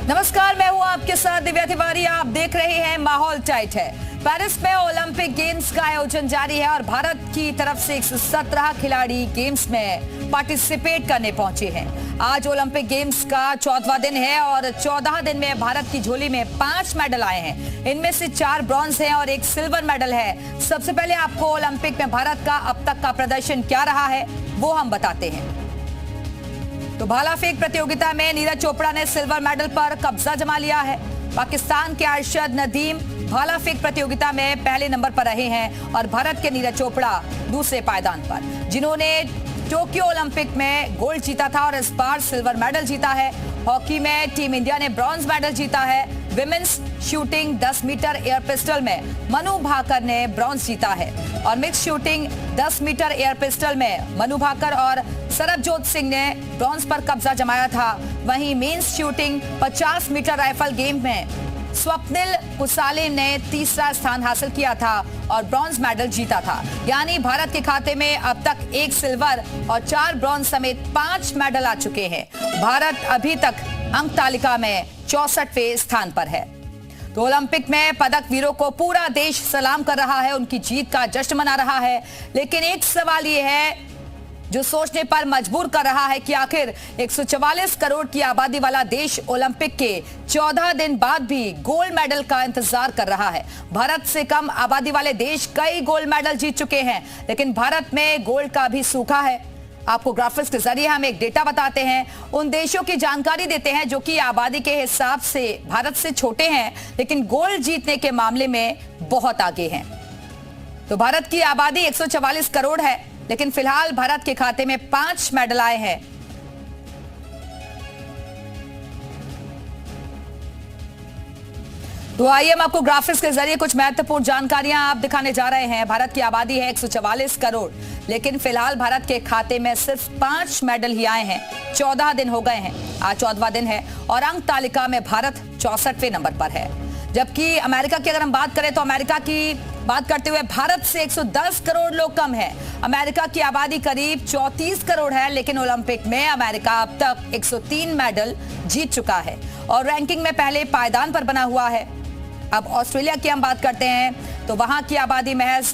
नमस्कार, मैं हूं आपके साथ दिव्या तिवारी। आप देख रहे हैं माहौल टाइट है। पेरिस में ओलंपिक गेम्स का आयोजन जारी है और भारत की तरफ से 117 खिलाड़ी गेम्स में पार्टिसिपेट करने पहुंचे हैं। आज ओलंपिक गेम्स का 14वां दिन है और 14 दिन में भारत की झोली में 5 मेडल आए हैं। इनमें से 4 ब्रॉन्ज हैं और 1 सिल्वर मेडल है। सबसे पहले आपको ओलंपिक में भारत का अब तक का प्रदर्शन क्या रहा है वो हम बताते हैं। तो भाला फेंक प्रतियोगिता में नीरज चोपड़ा ने सिल्वर मेडल पर कब्जा जमा लिया है। पाकिस्तान के अरशद नदीम भाला फेंक प्रतियोगिता में पहले नंबर पर रहे हैं और भारत के नीरज चोपड़ा दूसरे पायदान पर, जिन्होंने टोक्यो ओलंपिक में गोल्ड जीता था और इस बार सिल्वर मेडल जीता है। हॉकी में टीम इंडिया ने ब्रॉन्ज मेडल जीता है। Women's shooting 10 meter air pistol में मनु भाकर ने ब्रॉन्ज जीता है और mix shooting 10 meter air pistol में मनु भाकर और सरबजोत सिंह ने ब्रॉन्ज पर कब्जा जमाया था। वहीं men's shooting 50 meter rifle game में स्वप्निल कुसाले ने तीसरा स्थान हासिल किया था और ब्रॉन्ज मेडल जीता था। यानी भारत के खाते में अब तक 1 सिल्वर और 4 ब्रॉन्ज समेत 5 मेडल आ चुके हैं। भारत अभी तक अंक तालिका में 64वें स्थान पर है। तो ओलंपिक में पदक वीरों को पूरा देश सलाम कर रहा है, उनकी जीत का जश्न मना रहा है। लेकिन एक सवाल ये है जो सोचने पर मजबूर कर रहा है कि आखिर 144 करोड़ की आबादी वाला देश ओलंपिक के 14 दिन बाद भी गोल्ड मेडल का इंतजार कर रहा है। भारत से कम आबादी वाले देश कई गोल्ड मेडल जीत चुके हैं, लेकिन भारत में गोल्ड का भी सूखा है। आपको ग्राफिक्स के जरिए हम एक डेटा बताते हैं, उन देशों की जानकारी देते हैं जो कि आबादी के हिसाब से भारत से छोटे हैं लेकिन गोल्ड जीतने के मामले में बहुत आगे हैं। तो भारत की आबादी 144 करोड़ है, लेकिन फिलहाल भारत के खाते में 5 मेडल आए हैं। तो आइए हम आपको ग्राफिक्स के जरिए कुछ महत्वपूर्ण जानकारियां आप दिखाने जा रहे हैं। भारत की आबादी है 144 करोड़, लेकिन फिलहाल भारत के खाते में सिर्फ 5 मेडल ही आए हैं। 14 दिन हो गए हैं, आज 14वां दिन है और अंक तालिका में भारत 64वें नंबर पर है। जबकि अमेरिका की अगर हम बात करें तो अमेरिका की बात करते हुए भारत से 110 करोड़ लोग कम है। अमेरिका की आबादी करीब 34 करोड़ है, लेकिन ओलंपिक में अमेरिका अब तक 103 मेडल जीत चुका है और रैंकिंग में पहले पायदान पर बना हुआ है। अब ऑस्ट्रेलिया की हम बात करते हैं तो वहां की आबादी महज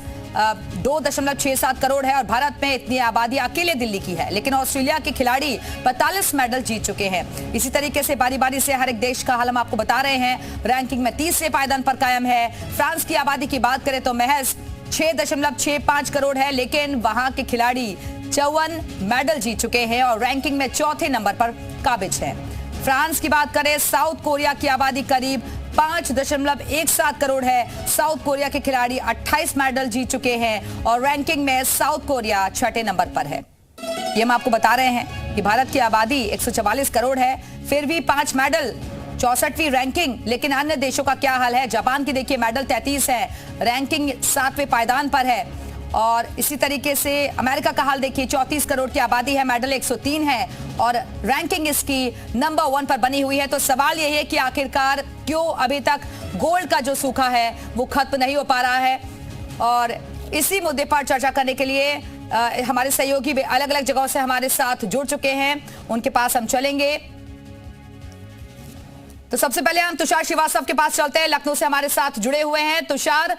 2.67 करोड़ है और भारत में इतनी आबादी अकेले दिल्ली की है, लेकिन ऑस्ट्रेलिया के खिलाड़ी 45 मेडल जीत चुके हैं। इसी तरीके से बारी बारी से हर एक देश का हाल हम आपको बता रहे हैं। रैंकिंग में तीसरे पायदान पर कायम है। फ्रांस की आबादी की बात करें तो महज 6.65 करोड़ है, लेकिन वहां के खिलाड़ी 54 मेडल जीत चुके हैं और रैंकिंग में चौथे नंबर पर काबिज है। फ्रांस की बात करें, साउथ कोरिया की आबादी करीब 5.17 करोड़ है। साउथ कोरिया के खिलाड़ी 28 मेडल जीत चुके हैं और रैंकिंग में साउथ कोरिया 6ठे नंबर पर है। ये हम आपको बता रहे हैं कि भारत की आबादी 144 करोड़ है, फिर भी 5 मेडल, 64वीं रैंकिंग। लेकिन अन्य देशों का क्या हाल है? जापान की देखिए मेडल 33 है, रैंकिंग 7वें पायदान पर है। और इसी तरीके से अमेरिका का हाल देखिए, 34 करोड़ की आबादी है, मेडल 103 है और रैंकिंग इसकी नंबर 1 पर बनी हुई है। तो सवाल यही है कि आखिरकार क्यों अभी तक गोल्ड का जो सूखा है वो खत्म नहीं हो पा रहा है। और इसी मुद्दे पर चर्चा करने के लिए हमारे सहयोगी भी अलग अलग जगहों से हमारे साथ जुड़ चुके हैं, उनके पास हम चलेंगे। तो सबसे पहले हम तुषार श्रीवास्तव के पास चलते हैं, लखनऊ से हमारे साथ जुड़े हुए हैं। तुषार,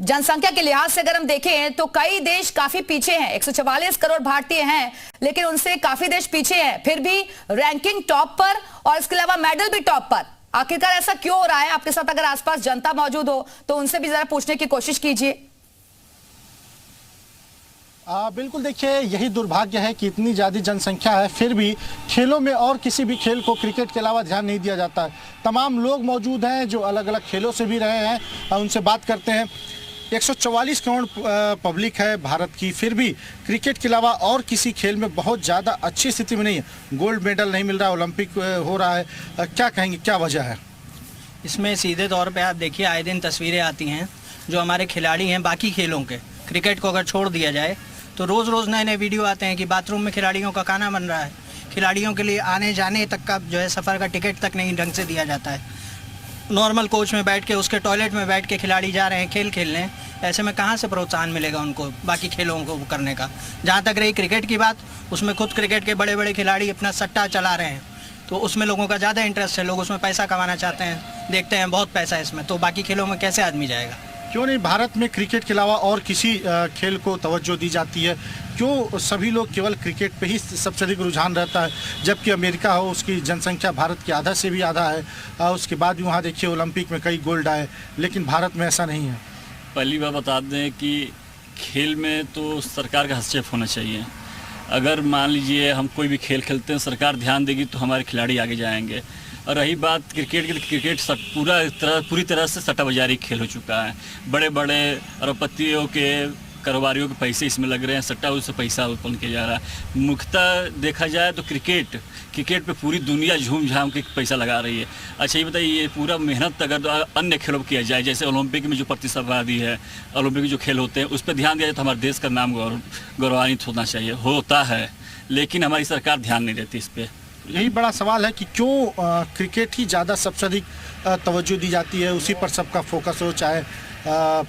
जनसंख्या के लिहाज से अगर हम देखें तो कई देश काफी पीछे हैं। 144 करोड़ भारतीय हैं, लेकिन उनसे काफी देश पीछे हैं, फिर भी रैंकिंग टॉप पर और इसके अलावा मेडल भी टॉप पर। आखिरकार ऐसा क्यों हो रहा है? आपके साथ अगर आसपास जनता मौजूद हो तो उनसे भी जरा पूछने की कोशिश कीजिए। बिल्कुल, देखिए यही दुर्भाग्य है कि इतनी ज़्यादा जनसंख्या है, फिर भी खेलों में और किसी भी खेल को क्रिकेट के अलावा ध्यान नहीं दिया जाता है। तमाम लोग मौजूद हैं जो अलग अलग खेलों से भी रहे हैं, उनसे बात करते हैं। 144 करोड़ पब्लिक है भारत की, फिर भी क्रिकेट के अलावा और किसी खेल में बहुत ज़्यादा अच्छी स्थिति में नहीं है। गोल्ड मेडल नहीं मिल रहा, ओलंपिक हो रहा है, क्या कहेंगे, क्या वजह है इसमें? सीधे तौर पे आप देखिए, आए दिन तस्वीरें आती हैं जो हमारे खिलाड़ी हैं बाकी खेलों के, क्रिकेट को अगर छोड़ दिया जाए तो रोज़ रोज़ नए नए वीडियो आते हैं कि बाथरूम में खिलाड़ियों का खाना बन रहा है, खिलाड़ियों के लिए आने जाने तक का जो है सफ़र का टिकट तक नहीं ढंग से दिया जाता है। नॉर्मल कोच में बैठ के, उसके टॉयलेट में बैठ के खिलाड़ी जा रहे हैं खेल खेलने। ऐसे में कहाँ से प्रोत्साहन मिलेगा उनको बाकी खेलों को करने का? जहाँ तक रही क्रिकेट की बात, उसमें खुद क्रिकेट के बड़े बड़े खिलाड़ी अपना सट्टा चला रहे हैं। तो उसमें लोगों का ज़्यादा इंटरेस्ट है, लोग उसमें पैसा कमाना चाहते हैं, देखते हैं बहुत पैसा है इसमें, तो बाकी खेलों में कैसे आदमी जाएगा। क्यों नहीं भारत में क्रिकेट के अलावा और किसी खेल को तवज्जो दी जाती है? क्यों सभी लोग केवल क्रिकेट पे ही सबसे अधिक रुझान रहता है, जबकि अमेरिका हो उसकी जनसंख्या भारत की आधा से भी आधा है, उसके बाद भी वहाँ देखिए ओलंपिक में कई गोल्ड आए, लेकिन भारत में ऐसा नहीं है। पहली बात बता दें कि खेल में तो सरकार का हस्तक्षेप होना चाहिए। अगर मान लीजिए हम कोई भी खेल खेलते हैं, सरकार ध्यान देगी तो हमारे खिलाड़ी आगे जाएंगे। और रही बात क्रिकेट की, तो क्रिकेट पूरी तरह से सट्टा बाजारी खेल हो चुका है। बड़े बड़े अरबपतियों के कारोबारियों के पैसे इसमें लग रहे हैं, सट्टा उससे पैसा उत्पन्न किया जा रहा है। मुख्यतः देखा जाए तो क्रिकेट पे पूरी दुनिया झूम झाम के पैसा लगा रही है। अच्छा ये बताइए, ये पूरा मेहनत अगर अन्य खेलों पर किया जाए, जैसे ओलंपिक में जो प्रतिस्पर्धी है, ओलंपिक में जो खेल होते हैं उस पर ध्यान दिया जाए तो हमारे देश का नाम गौरवान्वित होना चाहिए, होता है, लेकिन हमारी सरकार ध्यान नहीं देती इस पर। यही बड़ा सवाल है कि क्यों क्रिकेट ही ज़्यादा सबसे अधिक तवज्जो दी जाती है, उसी पर सबका फोकस हो, चाहे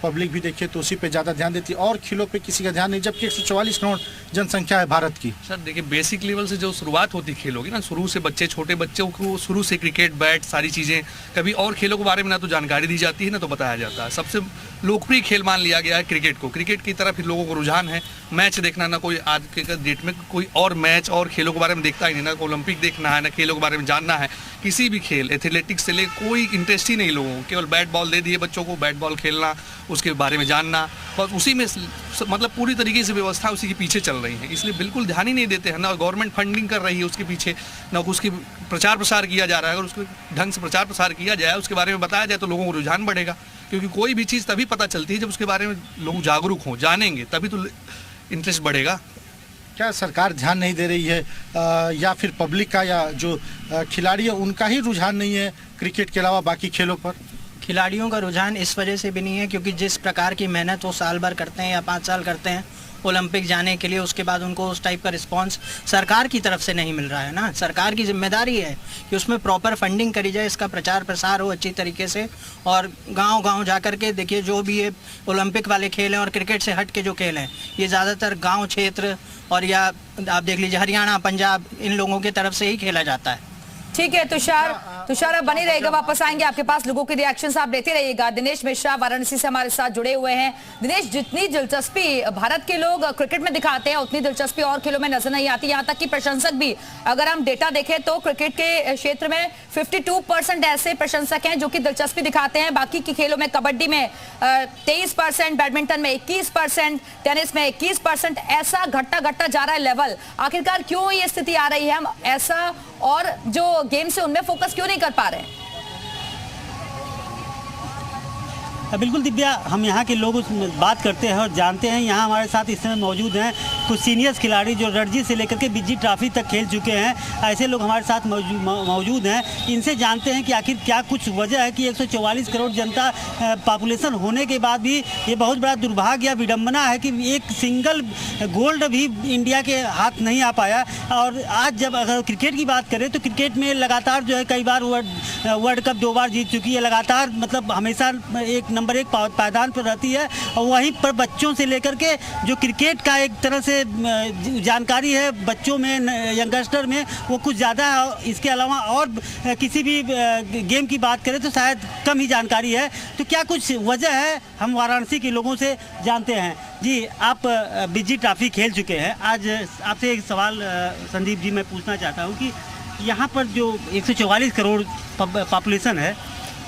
पब्लिक भी देखिए तो उसी पे ज़्यादा ध्यान देती है और खेलों पे किसी का ध्यान नहीं, जबकि 144 करोड़ जनसंख्या है भारत की। सर देखिए, बेसिक लेवल से जो शुरुआत होती खेलों की ना, शुरू से छोटे बच्चों को शुरू से क्रिकेट, बैट, सारी चीज़ें, कभी और खेलों के बारे में ना तो जानकारी दी जाती है ना तो बताया जाता है। सबसे लोकप्रिय खेल मान लिया गया है क्रिकेट को, क्रिकेट की तरफ लोगों को रुझान है। मैच देखना, ना कोई आज के डेट में कोई और मैच और खेलों के बारे में देखता ही नहीं, ना ओलंपिक देखना है, ना खेलों के बारे में जानना है। किसी भी खेल, एथलेटिक्स से ले कोई इंटरेस्ट ही नहीं लोगों को, केवल बैट बॉल दे दिए बच्चों को, बैट बॉल खेलना, उसके बारे में जानना, बस उसी में मतलब पूरी तरीके से व्यवस्था उसी के पीछे चल रही है। इसलिए बिल्कुल ध्यान ही नहीं देते हैं, ना गवर्नमेंट फंडिंग कर रही है उसके पीछे, ना उसकी प्रचार प्रसार किया जा रहा है। अगर उसको ढंग से प्रचार प्रसार किया जाए, उसके बारे में बताया जाए तो लोगों को रुझान बढ़ेगा, क्योंकि कोई भी चीज़ तभी पता चलती है जब उसके बारे में लोग जागरूक हों, जानेंगे, तभी तो इंटरेस्ट बढ़ेगा। क्या सरकार ध्यान नहीं दे रही है या फिर पब्लिक का या जो खिलाड़ी है उनका ही रुझान नहीं है क्रिकेट के अलावा बाकी खेलों पर? खिलाड़ियों का रुझान इस वजह से भी नहीं है क्योंकि जिस प्रकार की मेहनत वो साल भर करते हैं या 5 साल करते हैं ओलंपिक जाने के लिए, उसके बाद उनको उस टाइप का रिस्पांस सरकार की तरफ से नहीं मिल रहा है ना। सरकार की जिम्मेदारी है कि उसमें प्रॉपर फंडिंग करी जाए, इसका प्रचार प्रसार हो अच्छी तरीके से, और गांव-गांव जा कर के देखिए जो भी ये ओलंपिक वाले खेल हैं और क्रिकेट से हट के जो खेल हैं ये ज़्यादातर गाँव क्षेत्र और या आप देख लीजिए हरियाणा, पंजाब, इन लोगों की तरफ से ही खेला जाता है। ठीक है तुषार अब बनी रहेगा, वापस आएंगे आपके पास, लोगों के रिएक्शंस आप देते रहिएगा। दिनेश मिश्रा वाराणसी से हमारे साथ जुड़े हुए हैं। दिनेश, जितनी दिलचस्पी भारत के लोग क्रिकेट में दिखाते हैं उतनी दिलचस्पी और खेलों में नजर नहीं आती, यहाँ तक कि प्रशंसक भी, अगर हम डेटा देखें तो क्रिकेट के क्षेत्र में 52% ऐसे प्रशंसक हैं जो कि दिलचस्पी दिखाते हैं। बाकी की खेलों में कबड्डी में 23%, बैडमिंटन में 21%, टेनिस में 21%, ऐसा घटता जा रहा है लेवल। आखिरकार क्यों ये स्थिति आ रही है, हम ऐसा और जो गेम से उनमें फोकस क्यों नहीं कर पा रहे हैं? बिल्कुल दिव्या, हम यहाँ के लोग बात करते हैं और जानते हैं। यहाँ हमारे साथ इस समय मौजूद हैं कुछ सीनियर्स खिलाड़ी जो रणजी से लेकर के बीजी ट्रॉफी तक खेल चुके हैं। ऐसे लोग हमारे साथ मौजूद हैं। इनसे जानते हैं कि आखिर क्या कुछ वजह है कि 144 करोड़ जनता पॉपुलेशन होने के बाद भी ये बहुत बड़ा दुर्भाग्य या विडम्बना है कि एक सिंगल गोल्ड भी इंडिया के हाथ नहीं आ पाया। और आज जब अगर क्रिकेट की बात करें तो क्रिकेट में लगातार जो है कई बार वर्ल्ड कप 2 बार जीत चुकी है, लगातार मतलब हमेशा नंबर 1 पायदान पर रहती है। और वहीं पर बच्चों से लेकर के जो क्रिकेट का एक तरह से जानकारी है बच्चों में, यंगस्टर में, वो कुछ ज़्यादा है। इसके अलावा और किसी भी गेम की बात करें तो शायद कम ही जानकारी है। तो क्या कुछ वजह है, हम वाराणसी के लोगों से जानते हैं। जी, आप बीजी ट्रॉफी खेल चुके हैं। आज आपसे एक सवाल संदीप जी मैं पूछना चाहता हूँ कि यहाँ पर जो 144 करोड़ पॉपुलेशन है,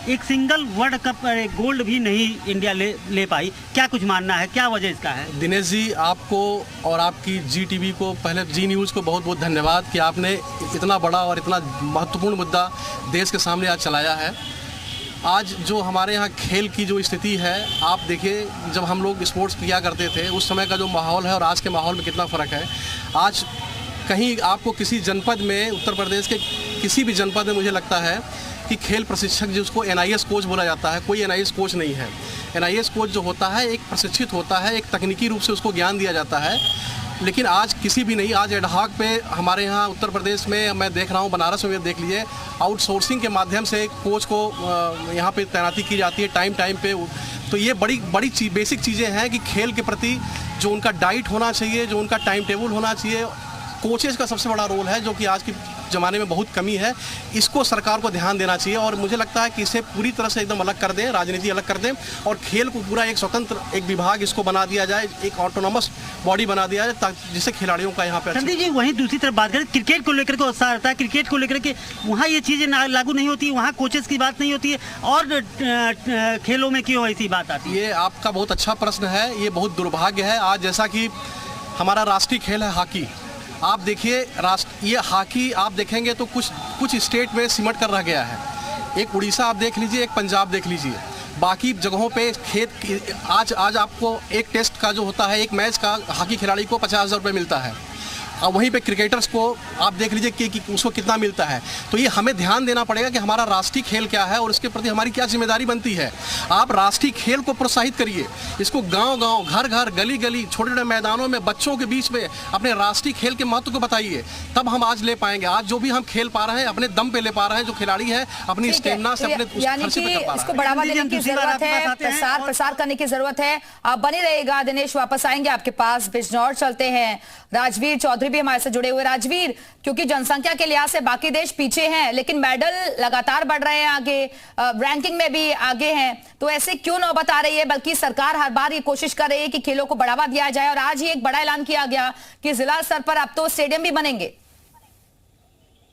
एक सिंगल वर्ल्ड कप गोल्ड भी नहीं इंडिया ले पाई, क्या कुछ मानना है, क्या वजह इसका है? दिनेश जी, आपको और आपकी जी टीवी को, पहले जी न्यूज़ को बहुत बहुत धन्यवाद कि आपने इतना बड़ा और इतना महत्वपूर्ण मुद्दा देश के सामने आज चलाया है। आज जो हमारे यहाँ खेल की जो स्थिति है, आप देखिए, जब हम लोग स्पोर्ट्स किया करते थे उस समय का जो माहौल है और आज के माहौल में कितना फ़र्क है। आज कहीं आपको किसी जनपद में, उत्तर प्रदेश के किसी भी जनपद में, मुझे लगता है कि खेल प्रशिक्षक जिसको NIS कोच बोला जाता है, कोई NIS कोच नहीं है। NIS कोच जो होता है एक प्रशिक्षित होता है, एक तकनीकी रूप से उसको ज्ञान दिया जाता है। लेकिन आज किसी भी नहीं, आज एडहॉक पे हमारे यहाँ उत्तर प्रदेश में मैं देख रहा हूँ, बनारस में देख लीजिए, आउटसोर्सिंग के माध्यम से कोच को यहाँ पे तैनाती की जाती है टाइम पे। तो ये बड़ी बेसिक चीज़ें हैं कि खेल के प्रति जो उनका डाइट होना चाहिए, जो उनका टाइम टेबल होना चाहिए, कोचेज़ का सबसे बड़ा रोल है, जो कि आज की ज़माने में बहुत कमी है, इसको सरकार को ध्यान देना चाहिए। और मुझे लगता है कि इसे पूरी तरह से एकदम अलग कर दें, राजनीति अलग कर दें और खेल को पूरा एक स्वतंत्र एक विभाग इसको बना दिया जाए, एक ऑटोनॉमस बॉडी बना दिया जाए, ताकि जिससे खिलाड़ियों का यहाँ पे संदीप जी वहीं दूसरी तरफ बात करें, क्रिकेट को लेकर के उत्साह रहता है, क्रिकेट को लेकर के वहाँ ये चीज़ें लागू नहीं होती, वहाँ कोचेस की बात नहीं होती है, और खेलों में क्यों ऐसी बात आती है? ये आपका बहुत अच्छा प्रश्न है। ये बहुत दुर्भाग्य है। आज जैसा कि हमारा राष्ट्रीय खेल है हॉकी, आप देखिए ये हॉकी आप देखेंगे तो कुछ स्टेट में सिमट कर रह गया है। एक उड़ीसा आप देख लीजिए, एक पंजाब देख लीजिए, बाकी जगहों पे आज आपको एक टेस्ट का जो होता है, एक मैच का हॉकी खिलाड़ी को 50,000 रुपये मिलता है, और वहीं पे क्रिकेटर्स को आप देख लीजिए कि उसको कितना मिलता है। तो ये हमें ध्यान देना पड़ेगा कि हमारा राष्ट्रीय खेल क्या है और उसके प्रति हमारी क्या जिम्मेदारी बनती है। आप राष्ट्रीय खेल को प्रोत्साहित करिए, इसको गांव-गांव, घर-घर, गली-गली, छोटे-छोटे मैदानों में बच्चों के बीच में अपने राष्ट्रीय खेल के महत्व को बताइए, तब हम आज ले पाएंगे। आज जो भी हम खेल पा रहे हैं अपने दम पे ले पा रहे हैं, जो खिलाड़ी है अपनी स्टेमिना से अपने खर्चे पे कर पा रहा है। इसको बढ़ावा देने की जरूरत है, प्रसार करने की जरूरत है। आप बने रहिएगा दिनेश, वापस आएंगे आपके पास। बिजनौर चलते हैं, राजवीर चौधरी भी हमारे से जुड़े हुए। राजवीर, क्योंकि जनसंख्या के लिहाज से बाकी देश पीछे हैं, लेकिन मेडल लगातार बढ़ रहे हैं, आगे रैंकिंग में भी आगे हैं, तो ऐसे क्यों नौबत आ रही है? बल्कि सरकार हर बार ये कोशिश कर रही है कि खेलों को बढ़ावा दिया जाए, और आज ही एक बड़ा ऐलान किया गया कि जिला स्तर पर अब तो स्टेडियम भी बनेंगे।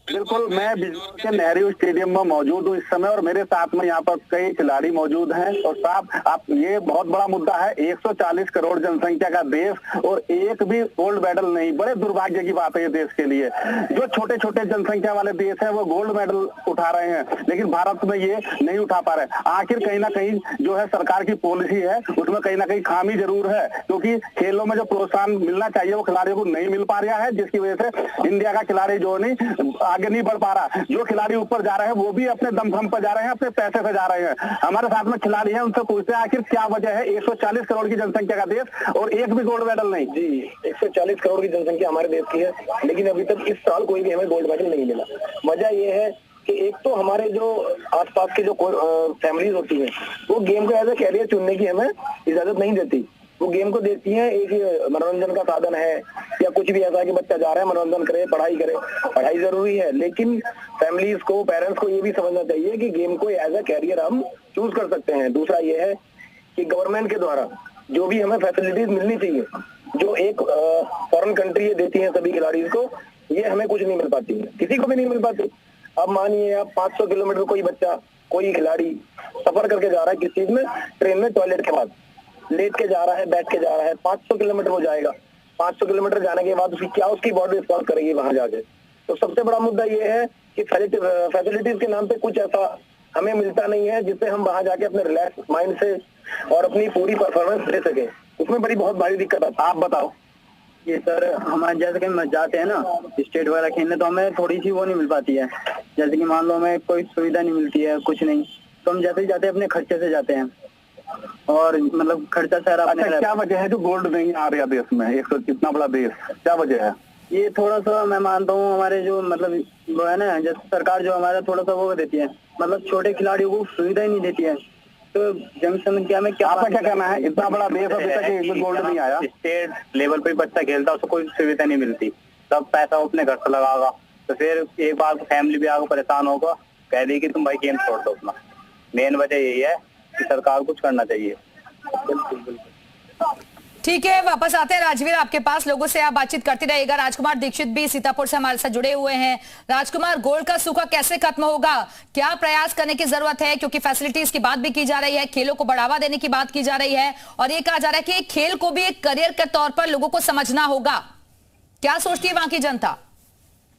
बिल्कुल, मैं बिजनौर के नेहरू स्टेडियम में मौजूद हूँ इस समय, और मेरे साथ में यहाँ पर कई खिलाड़ी मौजूद हैं। और साहब, आप ये बहुत बड़ा मुद्दा है, 140 करोड़ जनसंख्या का देश और एक भी गोल्ड मेडल नहीं। बड़े दुर्भाग्य की बात है ये देश के लिए। जो छोटे छोटे जनसंख्या वाले देश हैं वो गोल्ड मेडल उठा रहे हैं, लेकिन भारत में ये नहीं उठा पा रहे। आखिर कहीं ना कहीं जो है सरकार की पॉलिसी है उसमें कहीं ना कहीं खामी जरूर है, क्योंकि खेलों में जो प्रोत्साहन मिलना चाहिए वो खिलाड़ियों को नहीं मिल पा रहा है, जिसकी वजह से इंडिया का खिलाड़ी जो नहीं आगे नहीं बढ़ पा रहा। जो खिलाड़ी ऊपर जा रहे हैं वो भी अपने दमखम पर जा रहे हैं, अपने पैसे से जा रहे हैं। हमारे साथ में खिलाड़ी हैं, उनसे पूछते हैं आखिर क्या वजह है 140 करोड़ की जनसंख्या का देश और एक भी गोल्ड मेडल नहीं। जी, 140 करोड़ की जनसंख्या हमारे देश की है, लेकिन अभी तक इस साल कोई भी हमें गोल्ड मेडल नहीं मिला। वजह ये है कि एक तो हमारे जो आसपास के जो फैमिलीज होती हैं वो गेम को एज ए कैरियर चुनने की हमें इजाजत नहीं देती। वो गेम को देखती हैं एक मनोरंजन का साधन है, या कुछ भी ऐसा है कि बच्चा जा रहा है मनोरंजन करे, पढ़ाई करे। पढ़ाई जरूरी है, लेकिन फैमिलीज को, पेरेंट्स को ये भी समझना चाहिए कि गेम को एज ए कैरियर हम चूज कर सकते हैं। दूसरा ये है कि गवर्नमेंट के द्वारा जो भी हमें फैसिलिटीज मिलनी चाहिए, जो एक फॉरेन कंट्री देती है सभी खिलाड़ियों को, ये हमें कुछ नहीं मिल पाती है, किसी को भी नहीं मिल पाती। अब मानिए आप 500 किलोमीटर कोई बच्चा, कोई खिलाड़ी सफर करके जा रहा है किस चीज में, ट्रेन में टॉयलेट के बाद लेट के जा रहा है, बैठ के जा रहा है, 500 किलोमीटर हो जाएगा। 500 किलोमीटर जाने के बाद उसकी बॉडी रिस्पॉन्स करेगी वहां जाके। तो सबसे बड़ा मुद्दा ये है कि फैसिलिटीज के नाम पे कुछ ऐसा हमें मिलता नहीं है जिससे हम वहां जाके अपने रिलैक्स माइंड से और अपनी पूरी परफॉर्मेंस दे सके। उसमें बड़ी बहुत भारी दिक्कत है। आप बताओ। ये सर, हमारे जैसे कि जाते हैं ना स्टेट वगैरह खेलने, तो हमें थोड़ी सी वो नहीं मिल पाती है। जैसे कि मान लो हमें कोई सुविधा नहीं मिलती है, कुछ नहीं, तो हम जैसे ही जाते हैं अपने खर्चे से जाते हैं, और मतलब खर्चा सारा। अच्छा, क्या वजह है जो गोल्ड नहीं आ रहा देश में? एक इतना बड़ा देश, क्या वजह है? ये थोड़ा सा मैं मानता हूँ हमारे जो मतलब वो है ना, जैसे सरकार जो हमारा थोड़ा सा वो देती है, मतलब छोटे खिलाड़ियों को सुविधा ही नहीं देती है। तो जनसंख्या में क्या आपका क्या कहना है? इतना बड़ा देश अभी तक एक भी गोल्ड नहीं आया। स्टेट लेवल पे बच्चा खेलता है, उसको कोई सुविधा नहीं मिलती, सब पैसा अपने घर से लगागा, तो फिर एक बार फैमिली भी आगे परेशान होगा, कह देगी कि तुम भाई गेम छोड़ दो अपना। मेन वजह यही है कि सरकार कुछ करना चाहिए। ठीक है, वापस आते हैं राजवीर आपके पास। लोगों से आप बातचीत करते रहिएगा। राजकुमार दीक्षित भी सीतापुर से हमारे साथ जुड़े हुए हैं। राजकुमार, गोल्ड का सूखा कैसे खत्म होगा? क्या प्रयास करने की जरूरत है? क्योंकि फैसिलिटीज की बात भी की जा रही है, खेलों को बढ़ावा देने की बात की जा रही है, और ये कहा जा रहा है कि खेल को भी एक करियर के तौर पर लोगों को समझना होगा। क्या सोचती है वहां की जनता?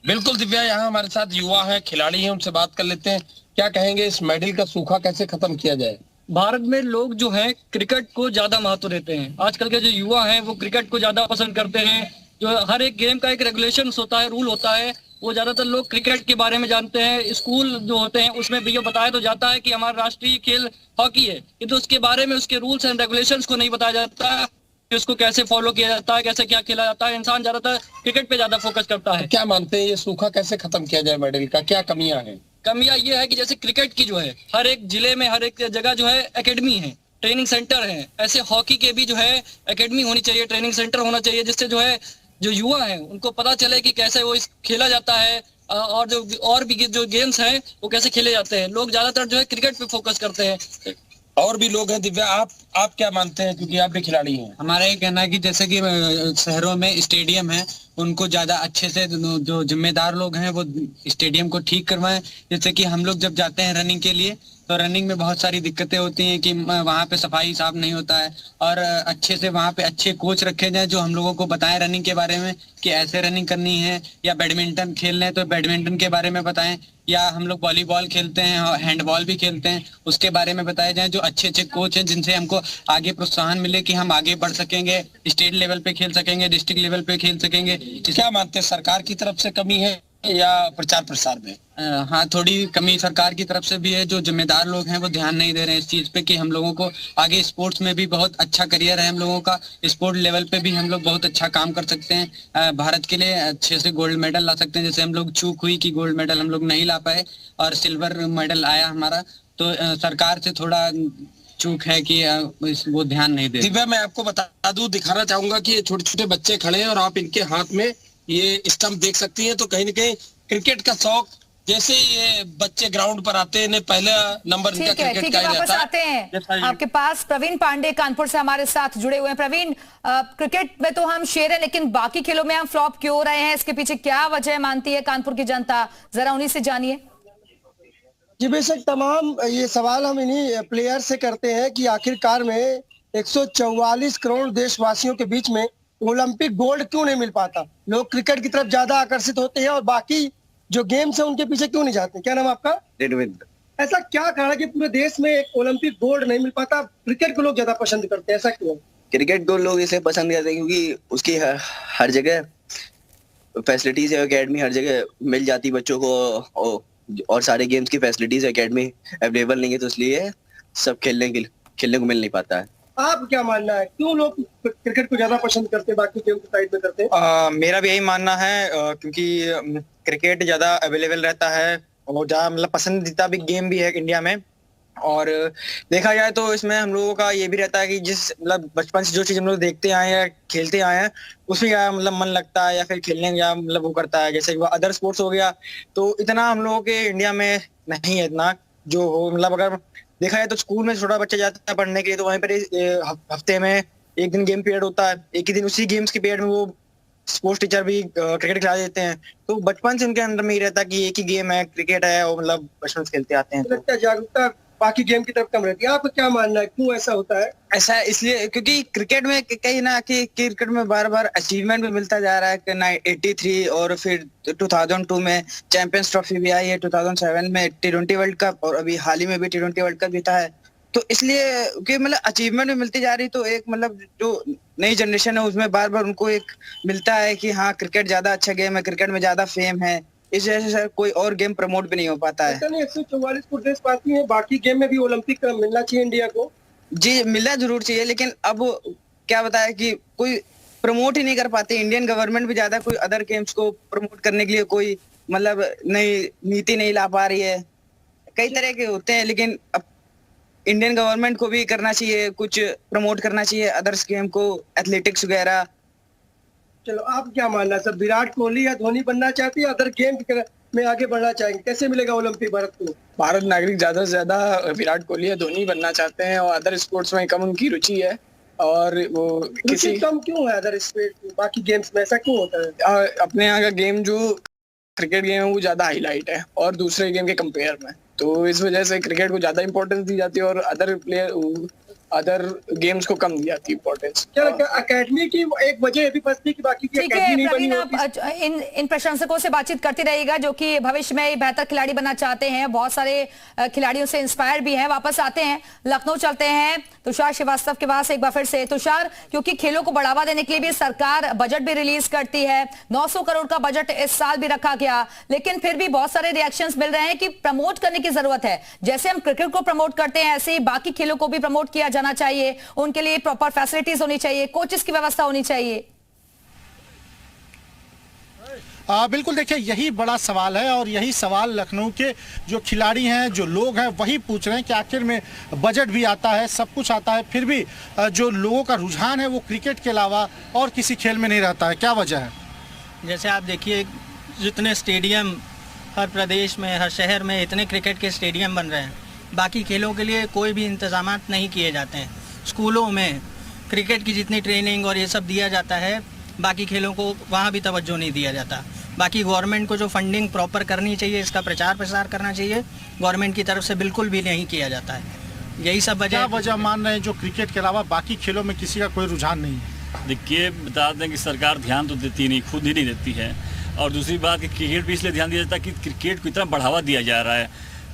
बिल्कुल दिव्या, यहाँ हमारे साथ युवा हैं, खिलाड़ी हैं, उनसे बात कर लेते हैं। क्या कहेंगे, इस मेडल का सूखा कैसे खत्म किया जाए? भारत में लोग जो हैं क्रिकेट को ज्यादा महत्व देते हैं। आजकल के जो युवा हैं वो क्रिकेट को ज्यादा पसंद करते हैं। जो हर एक गेम का एक रेगुलेशंस होता है, रूल होता है, वो ज्यादातर लोग क्रिकेट के बारे में जानते हैं। स्कूल जो होते हैं उसमें भी ये बताया तो जाता है कि हमारा राष्ट्रीय खेल हॉकी है, किंतु उसके बारे में, उसके रूल्स एंड रेगुलेशंस को नहीं बताया जाता है कि उसको कैसे फॉलो किया जाता है, कैसे क्या खेला जाता है। इंसान ज्यादातर क्रिकेट पे ज्यादा फोकस करता है। क्या मानते हैं ये सूखा कैसे खत्म किया जाए मेडल का? क्या कमियां हैं? कमियां ये है कि जैसे क्रिकेट की जो है हर एक जिले में, हर एक जगह जो है एकेडमी है, ट्रेनिंग सेंटर है, ऐसे हॉकी के भी जो है एकेडमी होनी चाहिए, ट्रेनिंग सेंटर होना चाहिए, जिससे जो है जो युवा हैं उनको पता चले कि कैसे वो इस खेला जाता है, और भी जो गेम्स हैं वो कैसे खेले जाते हैं। लोग ज्यादातर जो है क्रिकेट पे फोकस करते हैं। और भी लोग हैं। दिव्या, आप क्या मानते हैं, क्योंकि आप भी खिलाड़ी हैं? हमारा ये कहना है कि जैसे कि शहरों में स्टेडियम है, उनको ज़्यादा अच्छे से जो जिम्मेदार लोग हैं वो स्टेडियम को ठीक करवाएं। जैसे कि हम लोग जब जाते हैं रनिंग के लिए तो रनिंग में बहुत सारी दिक्कतें होती हैं कि वहाँ पे सफाई साफ नहीं होता है, और अच्छे से वहाँ पे अच्छे कोच रखे जाएं जो हम लोगों को बताएं रनिंग के बारे में कि ऐसे रनिंग करनी है, या बैडमिंटन खेलना है तो बैडमिंटन के बारे में बताएं, या हम लोग वॉलीबॉल खेलते हैं और हैंडबॉल भी खेलते हैं उसके बारे में बताए जाएं। जो अच्छे अच्छे कोच हैं जिनसे हमको आगे प्रोत्साहन मिले कि हम आगे बढ़ सकेंगे, स्टेट लेवल पे खेल सकेंगे, डिस्ट्रिक्ट लेवल पे खेल सकेंगे। क्या मानते हैं, सरकार की तरफ से कमी है या प्रचार प्रसार में? हाँ, थोड़ी कमी सरकार की तरफ से भी है। जो जिम्मेदार लोग हैं वो ध्यान नहीं दे रहे हैं इस चीज़ पे कि हम लोगों को आगे स्पोर्ट्स में भी बहुत अच्छा करियर है हम लोगों का, स्पोर्ट लेवल पे भी हम लोग बहुत अच्छा काम कर सकते हैं, भारत के लिए अच्छे से गोल्ड मेडल ला सकते हैं। जैसे हम लोग चूक हुई कि गोल्ड मेडल हम लोग नहीं ला पाए और सिल्वर मेडल आया हमारा, तो सरकार से थोड़ा चूक है कि वो ध्यान नहीं दे। दिव्या, मैं आपको बता दूं, दिखाना चाहूंगा कि ये छोटे छोटे बच्चे खड़े हैं और आप इनके हाथ में ये स्टंप देख सकती हैं। तो कहीं ना कहीं क्रिकेट का शौक, जैसे ये बच्चे ग्राउंड पर आते हैं, पहला नंबर इनका क्रिकेट का ही वापस रहता है। आते हैं आपके पास। प्रवीण पांडे कानपुर से हमारे साथ जुड़े हुए हैं। प्रवीण, क्रिकेट में तो हम शेर हैं, लेकिन बाकी खेलों में हम फ्लॉप क्यों हो रहे हैं? इसके पीछे क्या वजह मानती है कानपुर की जनता? जरा उन्हीं से जानिए। जी बेशक, तमाम ये सवाल हम इन्हीं प्लेयर से करते हैं कि आखिरकार में 144 करोड़ देशवासियों के बीच में ओलंपिक गोल्ड क्यों नहीं मिल पाता। लोग क्रिकेट की तरफ ज्यादा आकर्षित होते हैं और बाकी जो गेम्स है उनके पीछे क्यों नहीं जाते। क्या नाम आपका? ऐसा क्या कारण है कि पूरे देश में एक ओलंपिक गोल्ड नहीं मिल पाता? क्रिकेट को लोग ज्यादा पसंद करते हैं, ऐसा क्यों? क्रिकेट को लोग इसलिए पसंद करते हैं क्योंकि उसकी हर जगह फैसिलिटीज है, एकेडमी हर जगह मिल जाती बच्चों को, और सारे गेम्स की फैसिलिटीज एकेडमी अवेलेबल नहीं है, तो इसलिए सब खेलने को मिल नहीं पाता है। आप क्या मानना है, क्यों लोग क्रिकेट को ज्यादा पसंद करते हैं, बाकी गेम को साइड में करते हैं? मेरा भी यही मानना है, क्योंकि क्रिकेट ज्यादा अवेलेबल रहता है और ज्यादा मतलब पसंदीदा भी गेम भी है इंडिया में। और देखा जाए तो इसमें हम लोगों का ये भी रहता है कि जिस मतलब बचपन से जो चीज हम लोग देखते आए हैं, खेलते आए हैं, उसमें क्या मतलब मन लगता है या फिर खेलने या मतलब वो करता है। जैसे अदर स्पोर्ट्स हो गया तो इतना हम लोगों के इंडिया में नहीं है इतना जो हो, मतलब अगर देखा जाए तो स्कूल में छोटा बच्चा जाता है पढ़ने के लिए तो वहीं पर हफ्ते में एक दिन गेम पीरियड होता है, एक ही दिन उसी गेम्स के पीरियड में वो स्पोर्ट्स टीचर भी क्रिकेट खिला देते हैं। तो बचपन से उनके अंदर में ही रहता है कि एक ही गेम है, क्रिकेट है, और मतलब बचपन से खेलते आते हैं। तो जागरूकता बाकी गेम की तरफ कम रहती है। आपको क्या मानना है, क्यों ऐसा होता है? ऐसा इसलिए क्योंकि क्रिकेट में कहीं ना कि क्रिकेट में बार बार अचीवमेंट भी मिलता जा रहा है कि 83 और फिर 2002 में चैंपियंस ट्रॉफी भी आई है, 2007 में T20 वर्ल्ड कप, और अभी हाल ही में भी T20 वर्ल्ड कप जीता है। तो इसलिए कि मतलब अचीवमेंट भी मिलती जा रही, तो एक मतलब जो नई जनरेशन है उसमें बार बार उनको एक मिलता है कि हाँ क्रिकेट ज्यादा अच्छा गेम है, क्रिकेट में ज्यादा फेम है, इस वजह से सर कोई और गेम प्रमोट भी नहीं हो पाता है। 144 फुट रेस पाती है, बाकी गेम में भी ओलंपिक मिलना चाहिए इंडिया को। जी मिलना जरूर चाहिए, लेकिन अब क्या बताया कि कोई प्रमोट ही नहीं कर पाते। इंडियन गवर्नमेंट भी ज्यादा कोई अदर गेम्स को प्रमोट करने के लिए कोई मतलब नई नीति नहीं ला पा रही है। कई तरह के होते हैं, लेकिन अब इंडियन गवर्नमेंट को भी करना चाहिए, कुछ प्रमोट करना चाहिए अदर्स गेम को, एथलेटिक्स वगैरह। चलो, आप क्या मानना है सर, विराट कोहली या धोनी बनना चाहती है, अदर गेम में आगे बढ़ना चाहेंगे? कैसे मिलेगा ओलंपिक भारत को? भारत नागरिक ज्यादा से ज्यादा विराट कोहली या धोनी बनना चाहते हैं, और अदर स्पोर्ट्स में कम उनकी रुचि है। और वो किसी कम क्यों है अदर स्पोर्ट्स, बाकी गेम्स में ऐसा क्यों होता है? अपने यहाँ का गेम जो क्रिकेट गेम है वो ज्यादा हाईलाइट है और दूसरे गेम के कंपेयर में, तो इस वजह से क्रिकेट को ज्यादा इंपॉर्टेंस दी जाती है और अदर गेम्स को कम दी जाती है इंपॉर्टेंस। क्या एकेडमी की एक वजह ये भी बचती कि बाकी की एकेडमी नहीं बनी होती? आप इन प्रशंसकों से बातचीत करती रहेगा जो कि भविष्य में बेहतर खिलाड़ी बनना चाहते हैं, बहुत सारे खिलाड़ियों से इंस्पायर भी हैं। वापस आते हैं, लखनऊ चलते हैं तुषार श्रीवास्तव के पास एक बार फिर से। तुषार, क्योंकि खेलों को बढ़ावा देने के लिए भी सरकार बजट भी रिलीज करती है, 900 करोड़ का बजट इस साल भी रखा गया, लेकिन फिर भी बहुत सारे रिएक्शंस मिल रहे हैं कि प्रमोट करने की जरूरत है। जैसे हम क्रिकेट को प्रमोट करते हैं ऐसे ही बाकी खेलों को भी प्रमोट किया जाना चाहिए, उनके लिए प्रॉपर फैसिलिटीज होनी चाहिए, कोचेस की व्यवस्था होनी चाहिए। बिल्कुल, देखिए यही बड़ा सवाल है और यही सवाल लखनऊ के जो खिलाड़ी हैं, जो लोग हैं, वही पूछ रहे हैं कि आखिर में बजट भी आता है, सब कुछ आता है, फिर भी जो लोगों का रुझान है वो क्रिकेट के अलावा और किसी खेल में नहीं रहता है। क्या वजह है? जैसे आप देखिए जितने स्टेडियम हर प्रदेश में, हर शहर में इतने क्रिकेट के स्टेडियम बन रहे हैं, बाकी खेलों के लिए कोई भी इंतजाम नहीं किए जाते हैं। स्कूलों में क्रिकेट की जितनी ट्रेनिंग और ये सब दिया जाता है, बाकी खेलों को वहाँ भी तवज्जो नहीं दिया जाता। बाकी गवर्नमेंट को जो फंडिंग प्रॉपर करनी चाहिए, इसका प्रचार प्रसार करना चाहिए, गवर्नमेंट की तरफ से बिल्कुल भी नहीं किया जाता है। यही सब वजह मान रहे हैं जो क्रिकेट के अलावा बाकी खेलों में किसी का कोई रुझान नहीं है? देखिए, बता दें कि सरकार ध्यान तो देती नहीं, खुद ही नहीं देती है। और दूसरी बात कि क्रिकेट भी इसलिए ध्यान दिया जाता है कि क्रिकेट को इतना बढ़ावा दिया जा रहा है,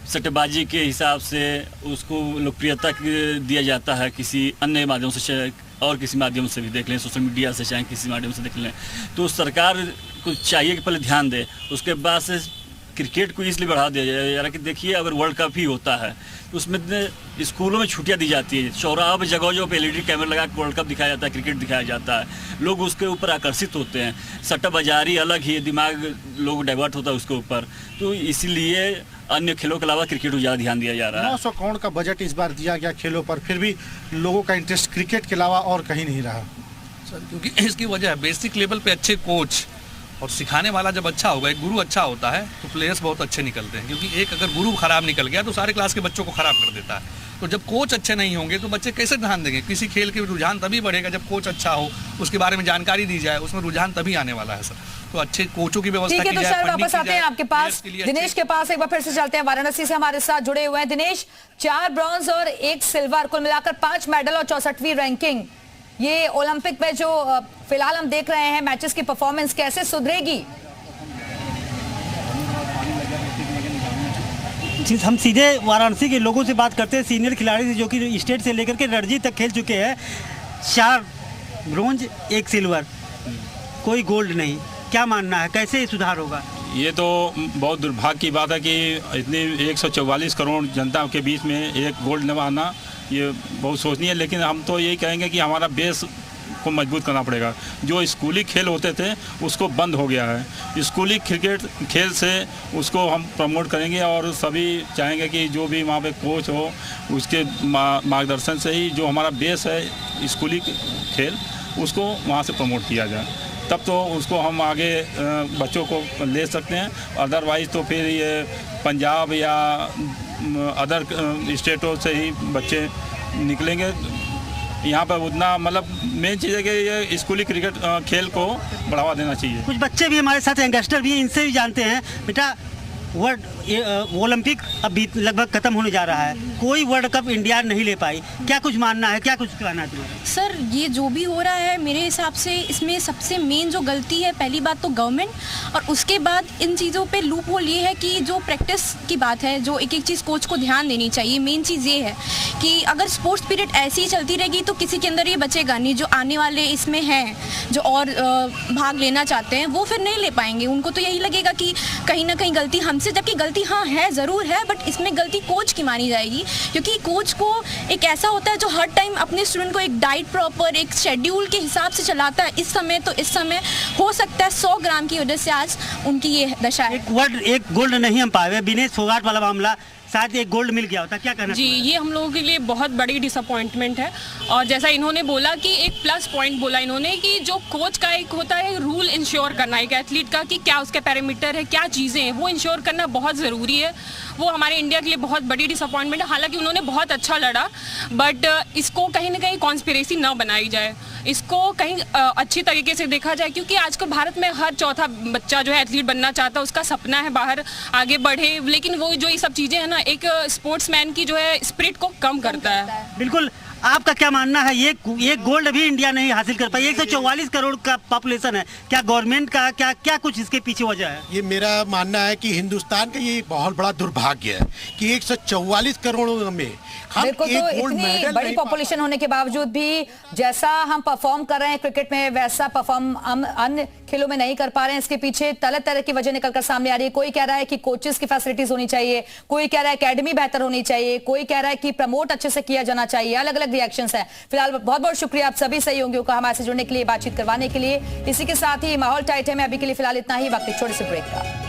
सट्टेबाजी के हिसाब से उसको लोकप्रियता दिया जाता है, किसी अन्य माध्यम से और किसी माध्यम से भी देख लें, सोशल मीडिया से चाहे किसी माध्यम से देख लें। तो सरकार को चाहिए कि पहले ध्यान दे, उसके बाद से क्रिकेट को इसलिए बढ़ा दिया जाए यार कि देखिए अगर वर्ल्ड कप ही होता है तो उसमें स्कूलों में छुट्टियां दी जाती है, चौराहा पर जगह पे LED कैमरा लगा के वर्ल्ड कप दिखाया जाता है, क्रिकेट दिखाया जाता है, लोग उसके ऊपर आकर्षित होते हैं। सट्टाबाजारी अलग ही, दिमाग लोग डाइवर्ट होता है उसके ऊपर। तो इसीलिए अन्य खेलों के अलावा क्रिकेट को ज़्यादा ध्यान दिया जा रहा है। 900 करोड़ का बजट इस बार दिया गया खेलों पर, फिर भी लोगों का इंटरेस्ट क्रिकेट के अलावा और कहीं नहीं रहा। सर क्योंकि इसकी वजह है बेसिक लेवल पे अच्छे कोच और सिखाने वाला जब अच्छा होगा, एक गुरु अच्छा होता है तो प्लेयर्स बहुत अच्छे निकलते हैं। क्योंकि एक अगर गुरु खराब निकल गया तो सारे क्लास के बच्चों को खराब कर देता है। तो जब कोच अच्छे नहीं होंगे तो बच्चे कैसे ध्यान देंगे? किसी खेल के रुझान तभी बढ़ेगा जब कोच अच्छा हो, उसके बारे में जानकारी दी जाए, उसमें रुझान तभी आने वाला है सर। तो अच्छे कोचों की व्यवस्था की जाए। ठीक है, तो सर वापस आते हैं आपके पास, दिनेश के पास एक बार फिर से चलते हैं। वाराणसी से हमारे साथ जुड़े हुए हैं दिनेश। 4 ब्रॉन्ज और 1 सिल्वर, कुल मिलाकर 5 मेडल और 64वीं रैंकिंग। ये ओलंपिक में जो फिलहाल हम देख रहे हैं मैचेस की परफॉर्मेंस कैसे सुधरेगी? हम सीधे वाराणसी के लोगों से बात करते हैं, सीनियर खिलाड़ी से जो कि स्टेट से लेकर के रणजी तक खेल चुके हैं। 4 ब्रोंज 1 सिल्वर, कोई गोल्ड नहीं। क्या मानना है, कैसे सुधार होगा? ये तो बहुत दुर्भाग्य की बात है कि इतनी 144 करोड़ जनता के बीच में एक गोल्ड न आना, ये बहुत सोचनीय है। लेकिन हम तो यही कहेंगे कि हमारा बेस को मजबूत करना पड़ेगा। जो स्कूली खेल होते थे उसको बंद हो गया है, स्कूली क्रिकेट खेल से उसको हम प्रमोट करेंगे और सभी चाहेंगे कि जो भी वहाँ पे कोच हो उसके मार्गदर्शन से ही जो हमारा बेस है स्कूली खेल उसको वहाँ से प्रमोट किया जाए, तब तो उसको हम आगे बच्चों को ले सकते हैं। अदरवाइज़ तो फिर ये पंजाब या अदर स्टेटों से ही बच्चे निकलेंगे। यहाँ पर उतना मतलब मेन चीज़ है कि ये स्कूली क्रिकेट खेल को बढ़ावा देना चाहिए। कुछ बच्चे भी हमारे साथ यंगस्टर भी हैं, इनसे भी जानते हैं। बेटा, वर्ल्ड ओलंपिक अभी लगभग खत्म होने जा रहा है, कोई वर्ल्ड कप इंडिया नहीं ले पाई, क्या कुछ मानना है, क्या कुछ कहना है तुम्हारा? सर ये जो भी हो रहा है मेरे हिसाब से इसमें सबसे मेन जो गलती है, पहली बात तो गवर्नमेंट, और उसके बाद इन चीज़ों पे लूप होल ये है कि जो प्रैक्टिस की बात है, जो एक एक चीज़ कोच को ध्यान देनी चाहिए। मेन चीज़ ये है कि अगर स्पोर्ट्स पीरियड ऐसी ही चलती रहेगी तो किसी के अंदर ये बचेगा नहीं। जो आने वाले इसमें हैं जो और भाग लेना चाहते हैं वो फिर नहीं ले पाएंगे। उनको तो यही लगेगा कि कहीं ना कहीं गलती हमसे, जबकि गलती हाँ है, ज़रूर है, बट इसमें गलती कोच की मानी जाएगी। क्योंकि कोच को एक ऐसा होता है जो हर टाइम अपने स्टूडेंट को एक डाइट प्रॉपर एक शेड्यूल के हिसाब से चलाता है। इस समय तो इस समय हो सकता है 100 ग्राम की वजह से आज उनकी ये दशा है। एक गोल्ड नहीं हम पाए, विनेश फोगाट वाला मामला, शायद एक गोल्ड मिल गया होता, क्या कहना? जी, ये हम लोगों के लिए बहुत बड़ी डिसअपॉइंटमेंट है। और जैसा इन्होंने बोला कि एक प्लस पॉइंट बोला इन्होंने कि जो कोच का एक होता है रूल इंश्योर करना एक एथलीट का, कि क्या उसके पैरामीटर है, क्या चीज़ें हैं, वो इंश्योर करना बहुत ज़रूरी है। वो हमारे इंडिया के लिए बहुत बड़ी डिसअपॉइंटमेंट है। हालांकि उन्होंने बहुत अच्छा लड़ा, बट इसको कहीं ना कहीं कॉन्स्पिरेसी ना बनाई जाए, इसको कहीं अच्छी तरीके से देखा जाए। क्योंकि आजकल भारत में हर चौथा बच्चा जो है एथलीट बनना चाहता है, उसका सपना है बाहर आगे बढ़े, लेकिन वो जो ये सब चीज़ें हैं ना, एक स्पोर्ट्समैन की जो है स्पिरिट को कम करता है। बिल्कुल, आपका क्या मानना है? ये गोल्ड भी इंडिया नहीं हासिल कर पाई। 144 करोड़ का पॉपुलेशन है, क्या गवर्नमेंट का क्या कुछ इसके पीछे वजह है? ये मेरा मानना है कि हिंदुस्तान का ये बहुत बड़ा दुर्भाग्य है कि 144 करोड़ में बिल्कुल, तो इतनी बड़ी पॉपुलेशन होने के बावजूद भी जैसा हम परफॉर्म कर रहे हैं क्रिकेट में, वैसा परफॉर्म हम अन्य खेलों में नहीं कर पा रहे हैं। इसके पीछे तरह तरह की वजह निकलकर सामने आ रही है। कोई कह रहा है कि कोचेस की फैसिलिटीज होनी चाहिए, कोई कह रहा है एकेडमी बेहतर होनी चाहिए, कोई कह रहा है कि प्रमोट अच्छे से किया जाना चाहिए। अलग अलग रिएक्शंस हैं। फिलहाल बहुत बहुत शुक्रिया आप सभी सहयोगियों का हमारे से जुड़ने के लिए, बातचीत करवाने के लिए। इसी के साथ ही माहौल टाइट है में अभी के लिए फिलहाल इतना ही। वक्त एक छोटे से ब्रेक का।